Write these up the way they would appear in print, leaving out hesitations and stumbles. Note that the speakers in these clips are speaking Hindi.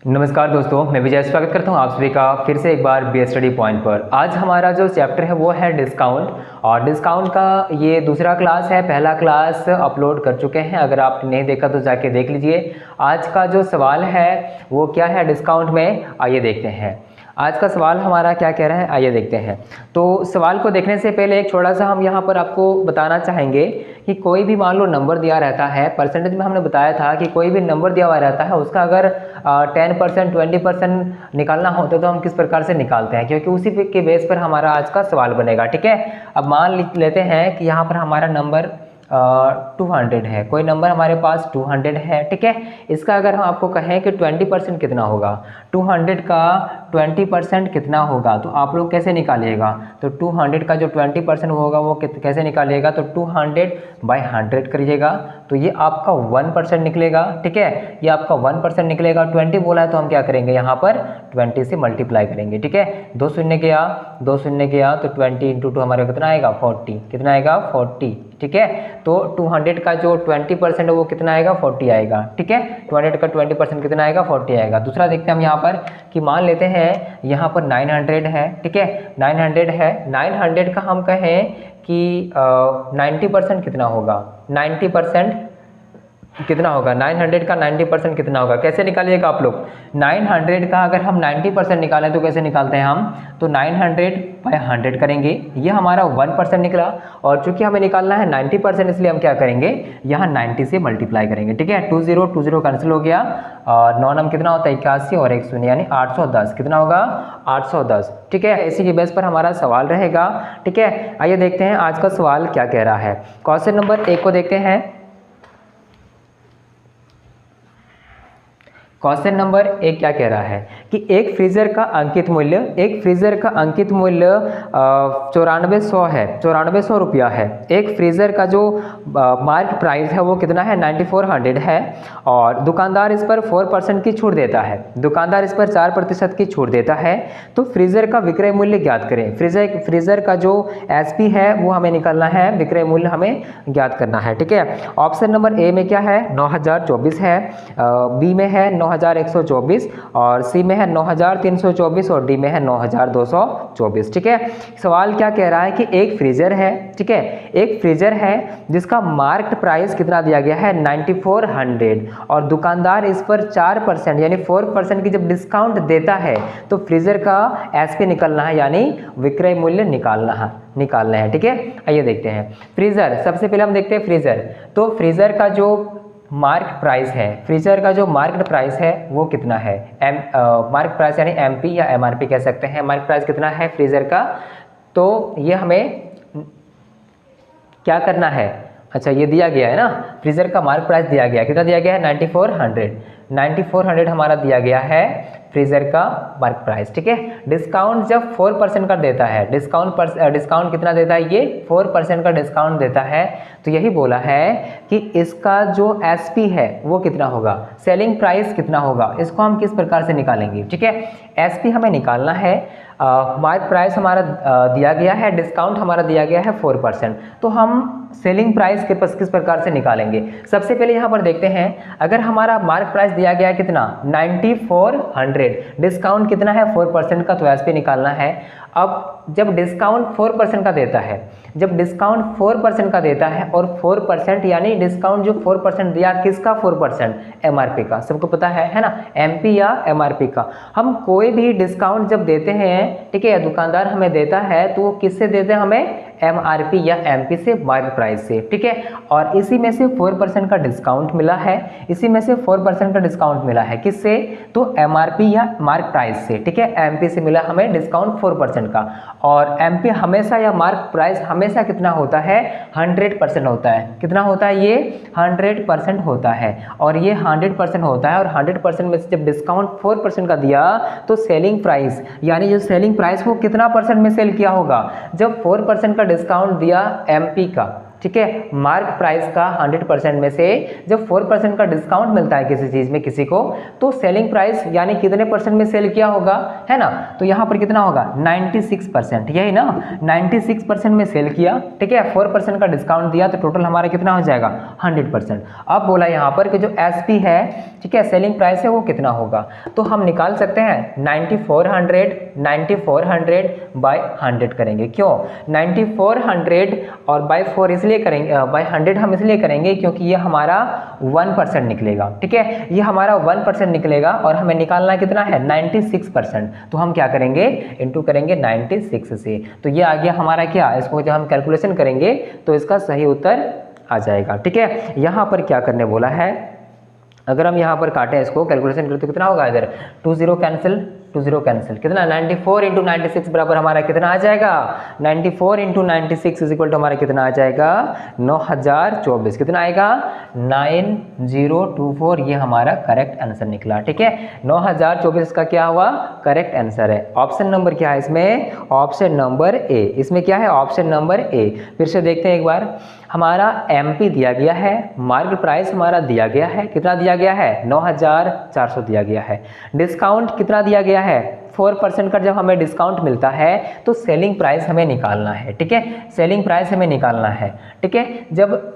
नमस्कार दोस्तों, मैं विजय स्वागत करता हूं आप सभी का फिर से एक बार बी स्टडी पॉइंट पर। आज हमारा जो चैप्टर है वो है डिस्काउंट, और डिस्काउंट का ये दूसरा क्लास है। पहला क्लास अपलोड कर चुके हैं, अगर आपने नहीं देखा तो जाके देख लीजिए। आज का जो सवाल है वो क्या है डिस्काउंट में, आइए देखते हैं। आज का सवाल हमारा क्या कह रहा है, आइए देखते हैं। तो सवाल को देखने से पहले एक छोटा सा हम यहाँ पर आपको बताना चाहेंगे कि कोई भी मान लो नंबर दिया रहता है, परसेंटेज में हमने बताया था कि कोई भी नंबर दिया हुआ रहता है, उसका अगर 10% 20% निकालना होता तो हम किस प्रकार से निकालते हैं, क्योंकि उसी के बेस पर हमारा आज का सवाल बनेगा। ठीक है, अब मान लेते हैं कि यहाँ पर हमारा नंबर 200 है, कोई नंबर हमारे पास 200 है। ठीक है, इसका अगर हम आपको कहें कि 20% कितना होगा, 200 का 20% कितना होगा, तो आप लोग कैसे निकालिएगा। तो 200 का जो 20% होगा वो कैसे निकालिएगा, तो 200/100 करिएगा, तो ये आपका 1% निकलेगा। ठीक है, ये आपका 1% निकलेगा। 20 बोला है तो हम क्या करेंगे, यहाँ पर 20 से मल्टीप्लाई करेंगे। ठीक है, 2 शून्य गया तो 20 × 2 हमारे कितना आएगा, 40। कितना आएगा, 40। ठीक है, तो 200 का जो 20% है वो कितना आएगा, 40 आएगा। ठीक है, 200 का 20% कितना आएगा, 40 आएगा। दूसरा देखते हैं हम यहाँ पर कि मान लेते हैं यहाँ पर 900 है। ठीक है, 900 है, 900 का हम कहें कि 90% कितना होगा, 90% कितना होगा, 900 का 90% कितना होगा, कैसे निकालिएगा आप लोग। 900 का अगर हम 90% निकालें तो कैसे निकालते हैं हम, तो 900/100 करेंगे, ये हमारा 1% निकला। और चूंकि हमें निकालना है 90%, इसलिए हम क्या करेंगे, यहाँ 90 से मल्टीप्लाई करेंगे। ठीक है, 20 कैंसिल हो गया, और 9 नम कितना होता है, 81 और 1 शून्य यानी 810। कितना होगा, 810। ठीक है, इसी के बेस पर हमारा सवाल रहेगा। ठीक है, आइए देखते हैं आज का सवाल क्या कह रहा है। क्वेश्चन नंबर 1 को देखते हैं। क्वेश्चन नंबर 1 क्या कह रहा है कि एक फ्रीजर का अंकित मूल्य 9400 है, 9400 रुपया है। एक फ्रीजर का जो मार्केट प्राइस है वो कितना है, 9400 है, और दुकानदार इस पर 4% की छूट देता है, दुकानदार इस पर 4% की छूट देता है। तो फ्रीजर का विक्रय मूल्य ज्ञात करें। फ्रीजर का जो एसपी है वो हमें निकालना है, विक्रय मूल्य हमें ज्ञात करना है। ठीक है, ऑप्शन नंबर ए में क्या है, 9024 है, बी में है 9124, और सी में है 9324, और डी में है 9224। ठीक है, सवाल क्या कह रहा है कि एक फ्रीजर है। ठीक है, एक फ्रीजर है जिसका मार्केट प्राइस कितना दिया गया है, 9400, और दुकानदार इस पर 4% यानी 4% की जब डिस्काउंट देता है तो फ्रीजर का एसपी निकलना है, यानी विक्रय मूल्य निकालना है। ठीक है, आइए देखते हैं फ्रीजर। सबसे पहले हम देखते हैं फ्रीजर। तो फ्रीजर का जो मार्केट प्राइस है, फ्रीजर का जो मार्केट प्राइस है वो कितना है, मार्केट प्राइस यानी एमपी या एमआरपी कह सकते हैं। मार्केट प्राइस कितना है फ्रीजर का, तो ये हमें क्या करना है, अच्छा ये दिया गया है ना, फ्रीजर का मार्केट प्राइस दिया गया, कितना दिया गया है, 9400 हमारा दिया गया है फ्रीजर का मार्केट प्राइस। ठीक है, डिस्काउंट जब 4% का देता है, डिस्काउंट कितना देता है, ये 4% का डिस्काउंट देता है, तो यही बोला है कि इसका जो एसपी है वो कितना होगा, सेलिंग प्राइस कितना होगा, इसको हम किस प्रकार से निकालेंगे। ठीक है, एसपी हमें निकालना है, मार्केट प्राइस हमारा दिया गया है, डिस्काउंट हमारा दिया गया है 4%, तो हम सेलिंग प्राइस के पास किस प्रकार से निकालेंगे। सबसे पहले यहाँ पर देखते हैं, अगर हमारा मार्केट प्राइस दिया गया है कितना, 9400, डिस्काउंट कितना है 4% का, तो एसपी निकालना है। अब जब डिस्काउंट 4% का देता है, जब डिस्काउंट 4% का देता है, और 4% यानी डिस्काउंट जो 4% दिया, किसका 4%, एमआरपी का, सबको पता है ना, एमपी या एमआरपी का। हम कोई भी डिस्काउंट जब देते हैं, ठीक है, दुकानदार हमें देता है, तो वो किससे देते हैं, हमें एमआरपी या एमपी से, मार्केट प्राइस से। ठीक है, और इसी में से 4% का डिस्काउंट मिला है, इसी में से 4% का डिस्काउंट मिला है, किससे, तो एमआरपी या मार्केट प्राइस से। ठीक है, एमपी से मिला हमें डिस्काउंट 4% का, और एमपी हमेशा या मार्केट प्राइस हमेशा कितना होता है, 100% होता है। कितना होता है, ये 100% होता है, और ये 100% होता है, और 100% में से जब डिस्काउंट 4% का दिया, तो सेलिंग प्राइस यानी जो सेलिंग प्राइस वो कितना परसेंट में सेल किया होगा, जब 4% का डिस्काउंट दिया एमपी का, ठीक है, मार्क प्राइस का 100% में से जब 4% का डिस्काउंट मिलता है किसी चीज़ में किसी को, तो सेलिंग प्राइस यानी कितने परसेंट में सेल किया होगा, है ना। तो यहाँ पर कितना होगा 96%, यही ना 96% में सेल किया, ठीक है, 4% का डिस्काउंट दिया तो टोटल हमारा कितना हो जाएगा 100%। अब बोला यहाँ पर कि जो एसपी है, ठीक है, सेलिंग प्राइस है वो कितना होगा, तो हम निकाल सकते हैं 9400 बाय 100 करेंगे। क्यों 9400 और बाय 4 इसलिए करेंगे, बाय 100 हम इसलिए करेंगे क्योंकि ये हमारा 1% निकलेगा, ठीक है, ये हमारा 1% निकलेगा और हमें निकालना कितना है 96%। तो हम क्या करेंगे इंटू करेंगे 96 से, तो ये आ गया हमारा क्या, इसको जब हम कैलकुलेशन करेंगे तो इसका सही उत्तर आ जाएगा, ठीक है। यहाँ पर क्या करने बोला है, अगर हम यहाँ पर काटें इसको कैलकुलेशन करें तो कितना होगा, इधर 20 कैंसिल, 20 कैंसिल, कितना 94 इंटू 96 बराबर हमारा कितना आ जाएगा, 94 इंटू 96 इज इक्वल टू हमारा कितना आ जाएगा 9024, कितना आएगा 9024, ये हमारा करेक्ट आंसर निकला, ठीक है। 9024 का क्या हुआ करेक्ट आंसर है। ऑप्शन नंबर क्या है इसमें, ऑप्शन नंबर ए, इसमें क्या है ऑप्शन नंबर ए। फिर से देखते हैं एक बार, हमारा एमपी दिया गया है, मार्केट प्राइस हमारा दिया गया है, कितना दिया गया है 9400 दिया गया है, डिस्काउंट कितना दिया गया है 4% का जब हमें डिस्काउंट मिलता है तो सेलिंग प्राइस हमें निकालना है, ठीक है, सेलिंग प्राइस हमें निकालना है, ठीक है। जब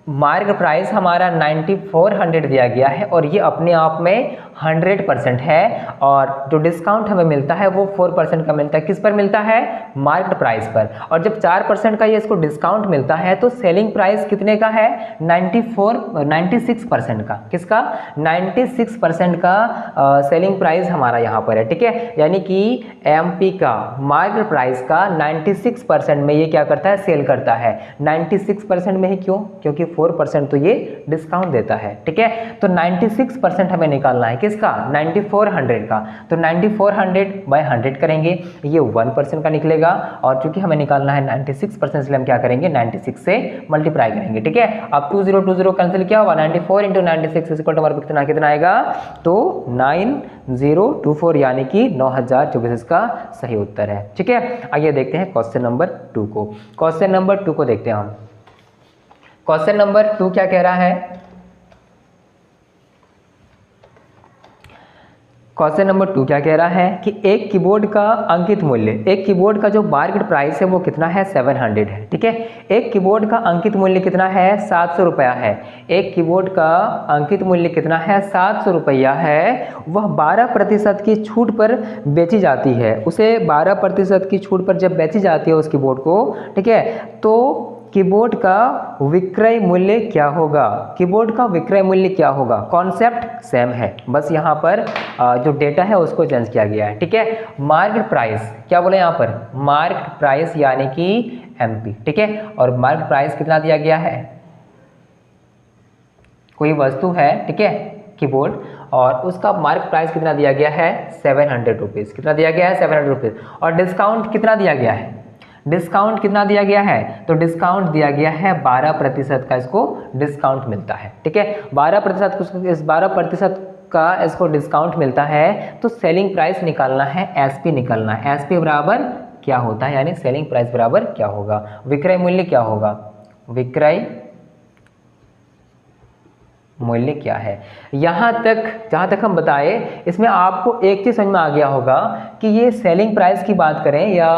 मार्केट प्राइस हमारा 9400 दिया गया है और ये अपने आप में 100% है और जो डिस्काउंट हमें मिलता है वो 4% का मिलता है, किस पर मिलता है मार्केट प्राइस पर, और जब 4% का ये इसको डिस्काउंट मिलता है तो सेलिंग प्राइस कितने का है 96% का, किसका 96% का सेलिंग प्राइस हमारा यहाँ पर है, ठीक है। यानी कि एमपी का मार्केट प्राइस का 96% में ये क्या करता है सेल करता है, 96% में ही, क्यों क्योंकि 4% तो ये डिस्काउंट देता है, ठीक है। तो 96% हमें निकालना है, किसका 9400 का, तो 9400 बाय 100 करेंगे, ये 1% का निकलेगा और चूंकि हमें निकालना है 96% इसलिए हम क्या करेंगे 96 से मल्टीप्लाई करेंगे, ठीक है। अब 20 कैंसिल क्या होगा 94 इंटू 96 इक्वल टू हमारे कितना कितना आएगा, तो 9024 यानी कि 9024 इसका सही उत्तर है, ठीक है। आइए देखते हैं क्वेश्चन नंबर 2 को, क्वेश्चन नंबर 2 को देखते हैं हम। क्वेश्चन नंबर 2 क्या कह रहा है, क्वेश्चन नंबर 2 क्या कह रहा है कि एक कीबोर्ड का अंकित मूल्य, एक कीबोर्ड का जो मार्केट प्राइस है वो कितना है 700 है, ठीक है। एक कीबोर्ड का अंकित मूल्य कितना है 700 रुपया है, एक कीबोर्ड का अंकित मूल्य कितना है 700 रुपया है, वह 12% की छूट पर बेची जाती है, उसे 12% की छूट पर जब बेची जाती है उस कीबोर्ड को, ठीक है, तो कीबोर्ड का विक्रय मूल्य क्या होगा, कीबोर्ड का विक्रय मूल्य क्या होगा, कॉन्सेप्ट सेम है, बस यहाँ पर जो डेटा है उसको चेंज किया गया है, ठीक है। मार्केट प्राइस क्या बोले यहाँ पर, मार्केट प्राइस यानी कि एमपी, ठीक है, और मार्केट प्राइस कितना दिया गया है, कोई वस्तु है, ठीक है, कीबोर्ड, और उसका मार्केट प्राइस कितना दिया गया है 700 रुपीज़, कितना दिया गया है 700 रुपीज़, और डिस्काउंट कितना दिया गया है, डिस्काउंट कितना दिया गया है, तो डिस्काउंट दिया गया है 12% का इसको डिस्काउंट मिलता है, ठीक है, 12%, इस 12% का इसको डिस्काउंट मिलता है तो सेलिंग प्राइस निकालना है, एसपी निकालना है, एसपी बराबर क्या होता है, यानी सेलिंग प्राइस बराबर क्या होगा, विक्रय मूल्य क्या होगा, विक्रय मूल्य क्या है। यहाँ तक जहाँ तक हम बताए इसमें आपको एक चीज़ समझ में आ गया होगा कि ये सेलिंग प्राइस की बात करें या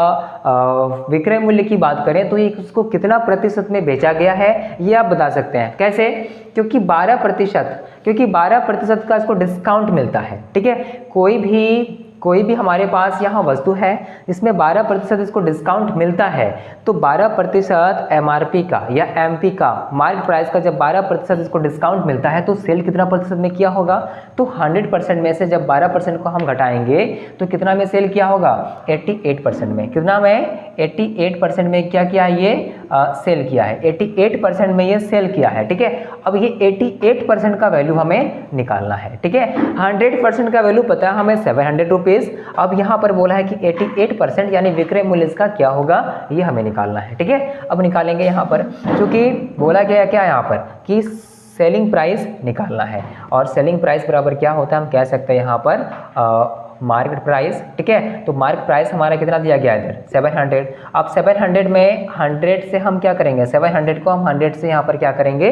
विक्रय मूल्य की बात करें तो ये उसको कितना प्रतिशत में बेचा गया है ये आप बता सकते हैं, कैसे, क्योंकि 12% का इसको डिस्काउंट मिलता है, ठीक है। कोई भी हमारे पास यहाँ वस्तु है जिसमें 12% इसको डिस्काउंट मिलता है तो 12% एमआरपी का या एमपी का मार्केट प्राइस का जब 12% इसको डिस्काउंट मिलता है तो सेल कितना प्रतिशत में किया होगा, तो 100% में से जब 12% को हम घटाएंगे तो कितना में सेल किया होगा 88% में, कितना में 88% में क्या किया है ये सेल किया है, 88% में ये सेल किया है, ठीक है। अब ये 88% का वैल्यू हमें निकालना है, ठीक है। 100% का वैल्यू पता है हमें 700 रुपीज़, अब यहाँ पर बोला है कि 88% यानी विक्रय मूल्य इसका क्या होगा ये हमें निकालना है, ठीक है। अब निकालेंगे यहाँ पर, क्योंकि बोला गया क्या यहाँ पर कि सेलिंग प्राइस निकालना है और सेलिंग प्राइस बराबर क्या होता है, हम कह सकते हैं यहाँ पर मार्केट प्राइस, ठीक है। तो मार्केट प्राइस हमारा कितना दिया गया है इधर 700। अब 700 में 100 से हम क्या करेंगे, 700 को हम 100 से यहाँ पर क्या करेंगे,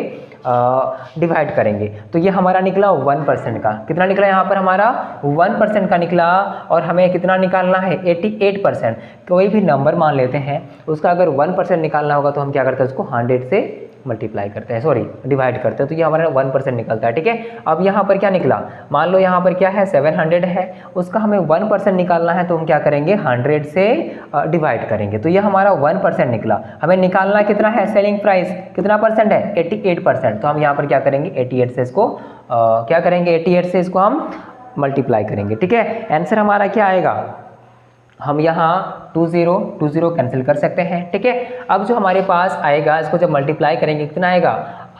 डिवाइड करेंगे। तो ये हमारा निकला 1% का, कितना निकला यहाँ पर हमारा 1% का निकला। और हमें कितना निकालना है 88%। कोई भी नंबर मान लेते हैं, उसका अगर 1% निकालना होगा तो हम क्या करते हैं, उसको 100 से मल्टीप्लाई करते हैं, सॉरी डिवाइड करते हैं, तो ये हमारा 1% निकलता है, ठीक है। अब यहाँ पर क्या निकला, मान लो यहाँ पर क्या है 700 है, उसका हमें 1% निकालना है, तो हम क्या करेंगे 100 से डिवाइड करेंगे, तो ये हमारा 1% निकला। हमें निकालना कितना है, सेलिंग प्राइस कितना परसेंट है 88%, तो हम यहाँ पर क्या करेंगे 88 से इसको क्या करेंगे 88 से इसको हम मल्टीप्लाई करेंगे, ठीक है। आंसर हमारा क्या आएगा, हम यहाँ 20 कैंसिल कर सकते हैं, ठीक है। अब जो हमारे पास आएगा, इसको जब मल्टीप्लाई करेंगे कितना आएगा,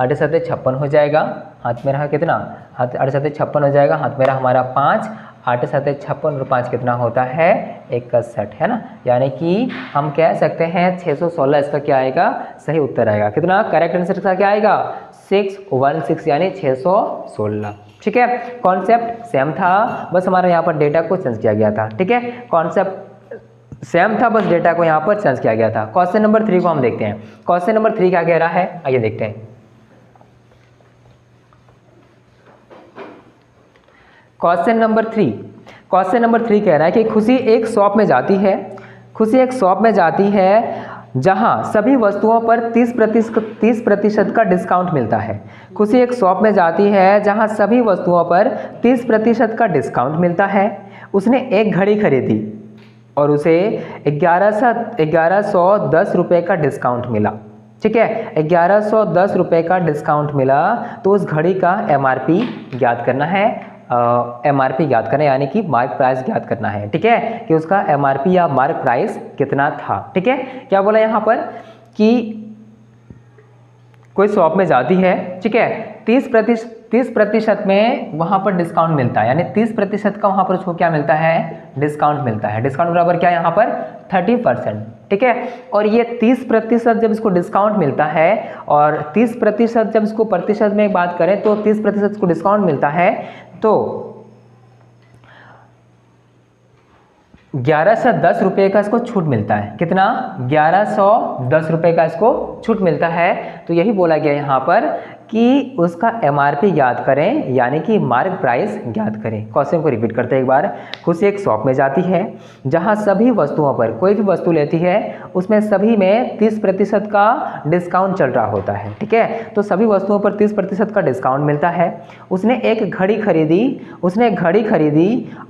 8 7 56 हो जाएगा, हाथ में रहा कितना, 8 7 56 हो जाएगा, हाथ में रहा हमारा 5, 8 7 56 और 5 कितना होता है 61, है ना। यानी कि हम कह सकते हैं 616 इसका क्या आएगा, सही उत्तर आएगा। कितना करेक्ट आंसर इसका क्या आएगा 616 यानी 616, ठीक है। कॉन्सेप्ट सेम था, बस हमारा यहाँ पर डेटा को चेंज किया गया था, ठीक है। कॉन्सेप्ट सेम था, बस डेटा को यहाँ पर चेंज किया गया था। क्वेश्चन नंबर 3 को हम देखते हैं। क्वेश्चन नंबर 3 क्या कह रहा है, आइए देखते हैं। क्वेश्चन नंबर 3 कह रहा है कि खुशी एक शॉप में जाती है, खुशी एक शॉप में जाती है जहां सभी वस्तुओं पर 30% का डिस्काउंट मिलता है। खुशी एक शॉप में जाती है जहां सभी वस्तुओं पर 30% का डिस्काउंट मिलता है। उसने एक घड़ी खरीदी और उसे 1110 रुपये का डिस्काउंट मिला, ठीक है। 1110 रुपये का डिस्काउंट मिला, तो उस घड़ी का MRP ज्ञात करना है। MRP ज्ञात करना है यानी कि मार्क प्राइस ज्ञात करना है, ठीक है, कि उसका MRP या मार्क प्राइस कितना था, ठीक है। क्या बोला यहाँ पर कि कोई शॉप में जाती है, ठीक है, 30% में वहाँ पर डिस्काउंट मिलता है, यानी 30% का वहाँ पर उसको क्या मिलता है, डिस्काउंट मिलता है। डिस्काउंट बराबर क्या है यहाँ पर 30%, ठीक है। और ये 30% जब इसको डिस्काउंट मिलता है, और 30% जब इसको प्रतिशत में बात करें तो 30% इसको डिस्काउंट मिलता है, तो 1110 रुपये का इसको छूट मिलता है। कितना 1110 रुपये का इसको छूट मिलता है। तो यही बोला गया यहाँ पर कि उसका MRP ज्ञात करें, यानी कि मार्क प्राइस ज्ञात करें। क्वेश्चन को रिपीट करते हैं एक बार। खुशी एक शॉप में जाती है जहां सभी वस्तुओं पर, कोई भी वस्तु लेती है उसमें सभी में 30% का डिस्काउंट चल रहा होता है, ठीक है। तो सभी वस्तुओं पर 30% का डिस्काउंट मिलता है। उसने एक घड़ी खरीदी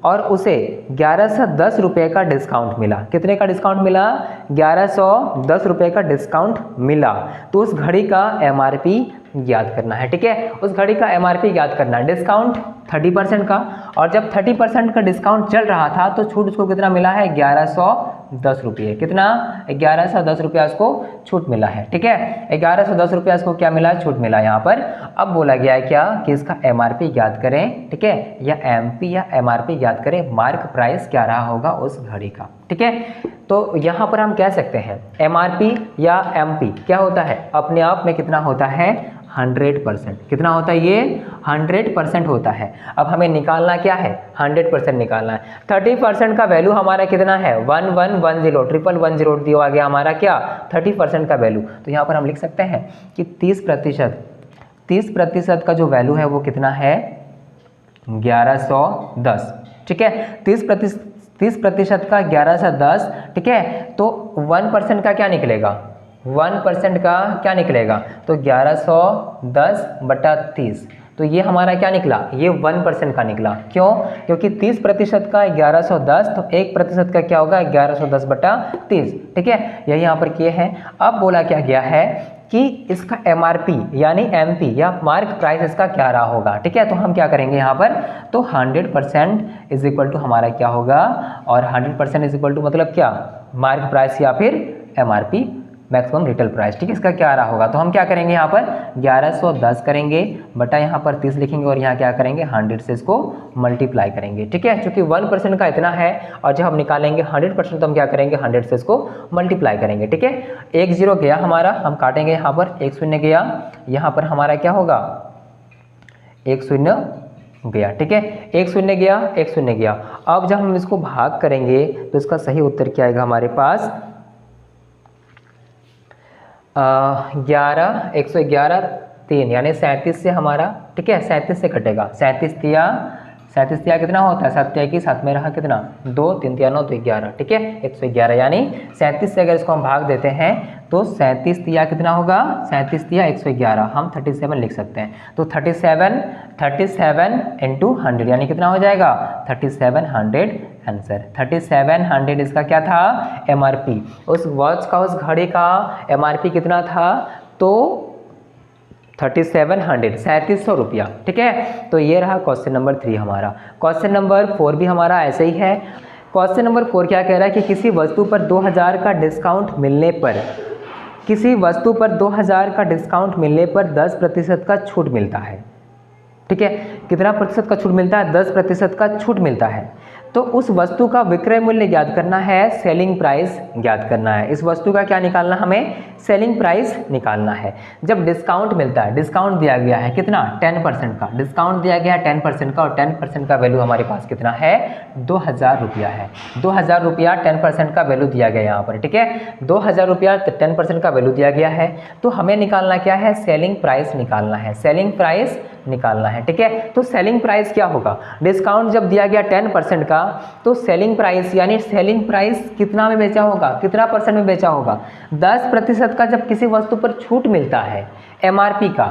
और उसे 1110 रुपये का डिस्काउंट मिला। कितने का डिस्काउंट मिला, 1110 रुपये का डिस्काउंट मिला। तो उस घड़ी का MRP ज्ञात करना है, ठीक है। उस घड़ी का MRP ज्ञात करना है। डिस्काउंट 30% का, और जब 30% का डिस्काउंट चल रहा था तो छूट उसको कितना मिला है 1110 रुपये। कितना 1110 रुपया उसको छूट मिला है, ठीक है। 1110 रुपया उसको क्या मिला, छूट मिला यहाँ पर। अब बोला गया है क्या कि इसका MRP ज्ञात करें, ठीक है, या MP या MRP ज्ञात करें, मार्क प्राइस क्या रहा होगा उस घड़ी का, ठीक है। तो यहाँ पर हम कह सकते हैं MRP या MP क्या होता है, अपने आप में कितना होता है 100%। कितना होता है ये 100% होता है। अब हमें निकालना क्या है 100% निकालना है। 30% का वैल्यू हमारा कितना है 1110 1110 दिया गया हमारा क्या 30% का वैल्यू। तो यहाँ पर हम लिख सकते हैं कि 30% का जो वैल्यू है वो कितना है 1110, ठीक है। 30% का 1110, ठीक है। तो 1% का क्या निकलेगा, 1% का क्या निकलेगा, तो 1110/30। तो ये हमारा क्या निकला, ये 1% का निकला। क्यों, क्योंकि 30% का 1110, तो 1% का क्या होगा 1110/30, ठीक है। यही यहाँ पर किए हैं। अब बोला क्या गया है कि इसका MRP यानी MP या मार्क प्राइस इसका क्या रहा होगा, ठीक है। तो हम क्या करेंगे यहाँ पर, तो 100% इज इक्वल टू हमारा क्या होगा, और 100% इज इक्वल टू मतलब क्या मार्क प्राइस या फिर MRP मैक्सिमम रिटेल प्राइस, ठीक है। इसका क्या रहा होगा, तो हम क्या करेंगे यहाँ पर 1110 करेंगे बटा यहाँ पर 30 लिखेंगे, और यहाँ क्या करेंगे 100 से इसको मल्टीप्लाई करेंगे, ठीक है। क्योंकि 1% का इतना है, और जब हम निकालेंगे 100% तो हम क्या करेंगे 100 से इसको मल्टीप्लाई करेंगे, ठीक है। 1 0 गया हमारा, हम काटेंगे यहाँ पर, 1 0 गया, यहाँ पर हमारा क्या होगा 1 0 गया। ठीक है, एक शून्य गया, एक शून्य गया। अब जब हम इसको भाग करेंगे तो इसका सही उत्तर क्या आएगा हमारे पास, 11, 111 3 यानी 37 से हमारा, ठीक है 37 से कटेगा। 37 तिया कितना होता है, 7 की 7 में रहा कितना 2, 3 तिया 9 तो 11। ठीक है, 111 यानी 37 से अगर इसको हम भाग देते हैं तो 37 तिया कितना होगा, 37 तिया 111, हम 37 लिख सकते हैं। तो 37 इंटू 100 यानी कितना हो जाएगा 3700 आंसर। 3700 इसका क्या था, MRP। उस वॉच का, उस घड़ी का MRP कितना था, तो 3700 रुपया। ठीक है, तो ये रहा क्वेश्चन नंबर 3 हमारा। क्वेश्चन नंबर 4 भी हमारा ऐसे ही है। क्वेश्चन नंबर 4 क्या कह रहा है कि किसी वस्तु पर 2000 का डिस्काउंट मिलने पर, किसी वस्तु पर 2000 का डिस्काउंट मिलने पर 10% का छूट मिलता है। ठीक है, कितना प्रतिशत का छूट मिलता है, 10% का छूट मिलता है। तो उस वस्तु का विक्रय मूल्य ज्ञात करना है, सेलिंग प्राइस ज्ञात करना है। इस वस्तु का क्या निकालना, हमें सेलिंग प्राइस निकालना है। जब डिस्काउंट मिलता है, डिस्काउंट दिया गया है कितना 10% का, डिस्काउंट दिया गया है 10% का, और 10% का वैल्यू हमारे पास कितना है 2000 रुपया है। 2000 रुपया 10% का वैल्यू दिया गया यहाँ पर। ठीक है, 2000 रुपया 10% का वैल्यू दिया गया है। तो हमें निकालना क्या है, सेलिंग प्राइस निकालना है, सेलिंग प्राइस निकालना है। ठीक है, तो सेलिंग प्राइस क्या होगा, डिस्काउंट जब दिया गया 10% का, तो सेलिंग प्राइस यानी सेलिंग प्राइस कितना में बेचा होगा, कितना परसेंट में बेचा होगा, 10% का। जब किसी वस्तु पर छूट मिलता है MRP का,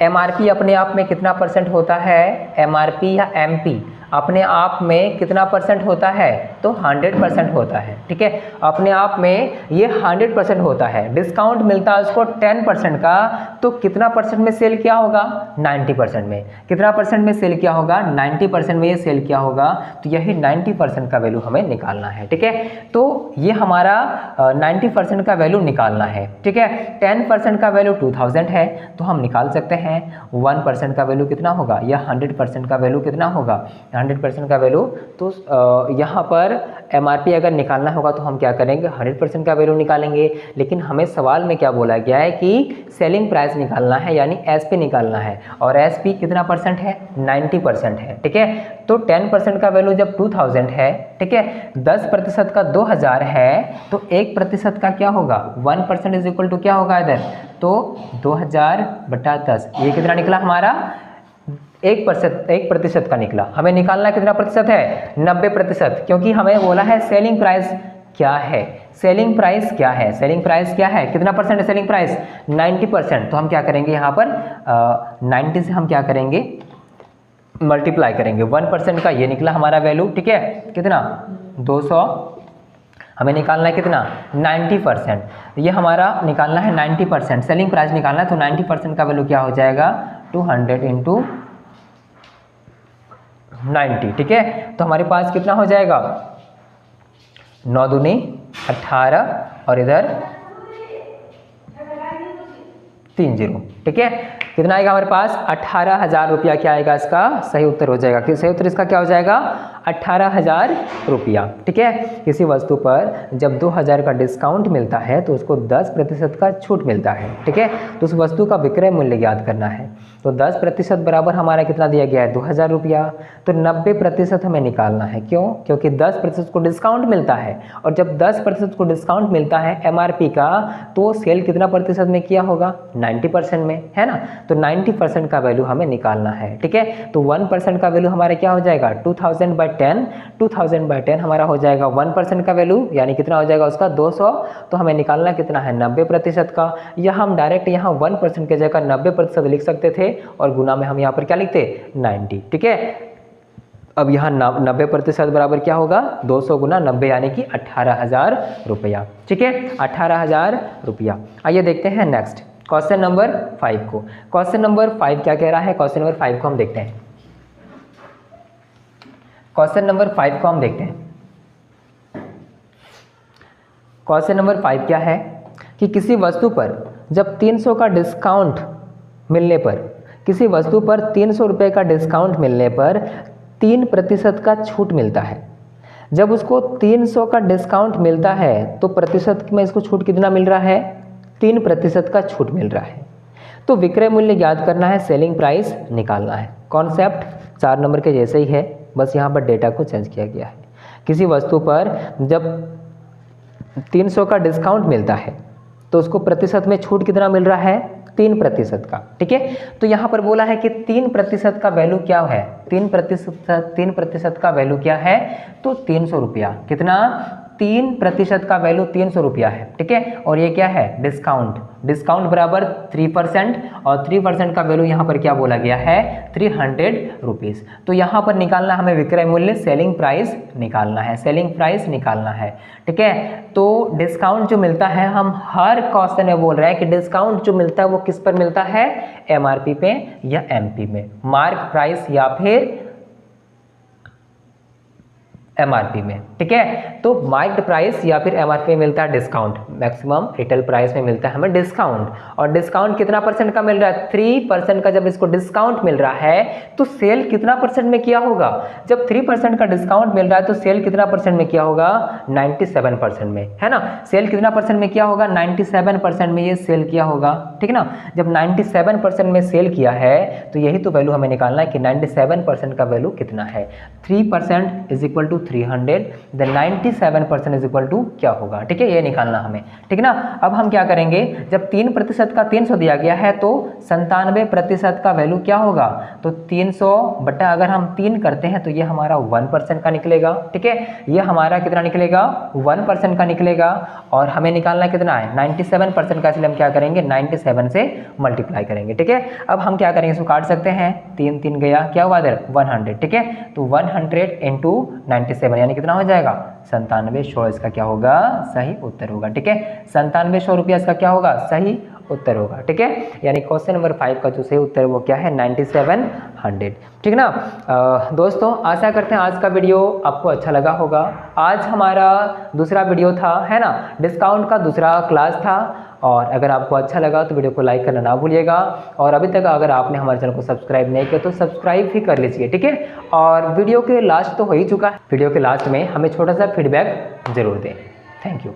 MRP अपने आप में कितना परसेंट होता है, MRP या MP अपने आप में कितना परसेंट होता है, तो 100% होता है। ठीक है, अपने आप में ये 100% होता है। डिस्काउंट मिलता है उसको 10% का, तो कितना परसेंट में सेल किया होगा, 90% में। कितना परसेंट में सेल किया होगा, 90% में ये सेल किया होगा। तो यही 90% का वैल्यू हमें निकालना है। ठीक है, तो ये हमारा 90% का वैल्यू निकालना है। ठीक है, 10% का वैल्यू 2000 है, तो हम निकाल सकते हैं 1% का वैल्यू कितना होगा, या 100% का वैल्यू कितना होगा, 100% का वैल्यू। तो यहाँ पर MRP अगर निकालना होगा तो हम क्या करेंगे, 100% का वैल्यू निकालेंगे। लेकिन हमें सवाल में क्या बोला गया है कि सेलिंग प्राइस निकालना है, यानी SP निकालना है, और SP कितना परसेंट है, 90% है। ठीक है, तो 10% का वैल्यू जब 2000 है, ठीक है, 10% का 2000 है, तो 1% का क्या होगा, 1% इज इक्वल टू क्या होगा इधर, तो 2000/10। ये कितना निकला हमारा, 1% का निकला। हमें निकालना कितना प्रतिशत है, 90%, क्योंकि हमें बोला है सेलिंग प्राइस क्या है, सेलिंग प्राइस क्या है, सेलिंग प्राइस क्या है, कितना परसेंट है सेलिंग प्राइस, 90%। तो हम क्या करेंगे यहाँ पर 90 से हम क्या करेंगे, मल्टीप्लाई करेंगे। 1% का ये निकला हमारा वैल्यू। ठीक है, कितना 200, हमें निकालना है कितना 90%। ये हमारा निकालना है 90%, सेलिंग प्राइस निकालना है। तो 90% का वैल्यू क्या हो जाएगा, 200 इंटू 90। ठीक है, तो हमारे पास कितना हो जाएगा, 9 दूनी 18 और इधर 30। ठीक है, कितना आएगा हमारे पास 18,000 रुपया। क्या आएगा इसका सही उत्तर हो जाएगा, कि सही उत्तर इसका क्या हो जाएगा 18,000 रुपया। ठीक है, किसी वस्तु पर जब 2000 का डिस्काउंट मिलता है तो उसको 10% का छूट मिलता है। ठीक है, तो उस वस्तु का विक्रय मूल्य ज्ञात करना है। तो 10% बराबर हमारा कितना दिया गया है 2000 रुपया। तो 90% हमें निकालना है। क्यों, क्योंकि 10% को डिस्काउंट मिलता है, और जब 10% को डिस्काउंट मिलता है MRP का, तो सेल कितना प्रतिशत में किया होगा, 90% में, है ना। तो 90% का वैल्यू हमें निकालना है। ठीक है, तो 1% का वैल्यू हमारा क्या हो जाएगा 2000/10। 2000/10 हमारा हो जाएगा 1% का वैल्यू, यानी कितना हो जाएगा उसका 200। तो हमें निकालना कितना है 90% का। या हम डायरेक्ट यहाँ 1% के जगह 90% लिख सकते थे, और गुना में हम यहाँ पर क्या लिखते 90। ठीक है, अब यहाँ 90% बराबर क्या होगा 200 गुना 90, यानी कि 18,000 रुपया। ठीक है, 18,000 रुपया। आइए देखते हैं नेक्स्ट क्वेश्चन नंबर 5 को। क्वेश्चन नंबर 5 क्या कह रहा है, क्वेश्चन नंबर 5 को हम देखते हैं। क्वेश्चन नंबर 5 को हम देखते हैं। क्वेश्चन नंबर 5 क्या है कि किसी वस्तु पर जब 300 का डिस्काउंट मिलने पर, किसी वस्तु पर 300 रुपये का डिस्काउंट मिलने पर 3% का छूट मिलता है। जब उसको 300 का डिस्काउंट मिलता है तो प्रतिशत में इसको छूट कितना मिल रहा है, 3% का छूट मिल रहा है। तो विक्रय मूल्य ज्ञात करना है, सेलिंग प्राइस निकालना है। कॉन्सेप्ट 4 नंबर के जैसे ही है, बस यहाँ पर डेटा को चेंज किया गया है। किसी वस्तु पर जब 300 का डिस्काउंट मिलता है तो उसको प्रतिशत में छूट कितना मिल रहा है, 3% का। ठीक है, तो यहाँ पर बोला है कि 3% का वैल्यू क्या है, 3% का वैल्यू क्या है, तो 300 रुपया। कितना, 3% का वैल्यू 300 रुपया है। ठीक है, और ये क्या है, डिस्काउंट। डिस्काउंट बराबर 3% और 3% का वैल्यू यहाँ पर क्या बोला गया है, 300 रुपीज़। तो यहाँ पर निकालना हमें विक्रय मूल्य, सेलिंग प्राइस निकालना है, सेलिंग प्राइस निकालना है। ठीक है, तो डिस्काउंट जो मिलता है, हम हर क्वेश्चन में बोल रहे हैं कि डिस्काउंट जो मिलता है वो किस पर मिलता है, MRP पे या MP में, मार्क प्राइस या फिर MRP में। ठीक है, तो मार्क्ड प्राइस या फिर MRP में मिलता है डिस्काउंट, मैक्सिमम रिटेल प्राइस में मिलता है हमें डिस्काउंट। और डिस्काउंट कितना परसेंट का मिल रहा है, 3% का। जब इसको डिस्काउंट मिल रहा है तो सेल कितना परसेंट में किया होगा, जब 3% का डिस्काउंट मिल रहा है तो सेल कितना परसेंट में किया होगा, 97% में, है ना। सेल कितना परसेंट में किया होगा, 97% में ये सेल किया होगा। ठीक ना, जब 97% में सेल किया है तो यही तो वैल्यू हमें निकालना है कि 97% का वैल्यू कितना है। 3% is equal to 300, then 97% is equal to क्या होगा। ठीक है, ये निकालना हमें। ठीक ना, अब हम क्या करेंगे, जब 3% का 300 दिया गया है तो 97% का वैल्यू क्या होगा, तो 300 बटा अगर हम 3 करते हैं तो ये हमारा 1% का निकलेगा। ठीक है, ये हमारा कितना निकलेगा, 1% का निकलेगा। और हमें निकालना कितना है, 97% का, इसलिए हम क्या करेंगे, 97 से मल्टीप्लाई करेंगे। ठीक है, अब हम क्या करेंगे, इसको काट सकते हैं, 3 3 गया, क्या हुआ इधर, 100। ठीक है, तो 100 इंटू 97 यानी कितना हो जाएगा, 9700 इसका क्या होगा, सही उत्तर होगा। ठीक है, 9700 रुपया इसका क्या होगा, सही उत्तर होगा। ठीक है, यानी क्वेश्चन नंबर 5 का जो सही उत्तर है वो क्या है, 9700। ठीक ना। दोस्तों, आशा करते हैं आज का वीडियो आपको अच्छा लगा होगा। आज हमारा दूसरा वीडियो था, है ना, डिस्काउंट का दूसरा क्लास था। और अगर आपको अच्छा लगा तो वीडियो को लाइक करना ना भूलिएगा। और अभी तक अगर आपने हमारे चैनल को सब्सक्राइब नहीं किया तो सब्सक्राइब भी कर लीजिए। ठीक है, और वीडियो के लास्ट तो हो ही चुका है, वीडियो के लास्ट में हमें छोटा सा फीडबैक जरूर दें। Thank you.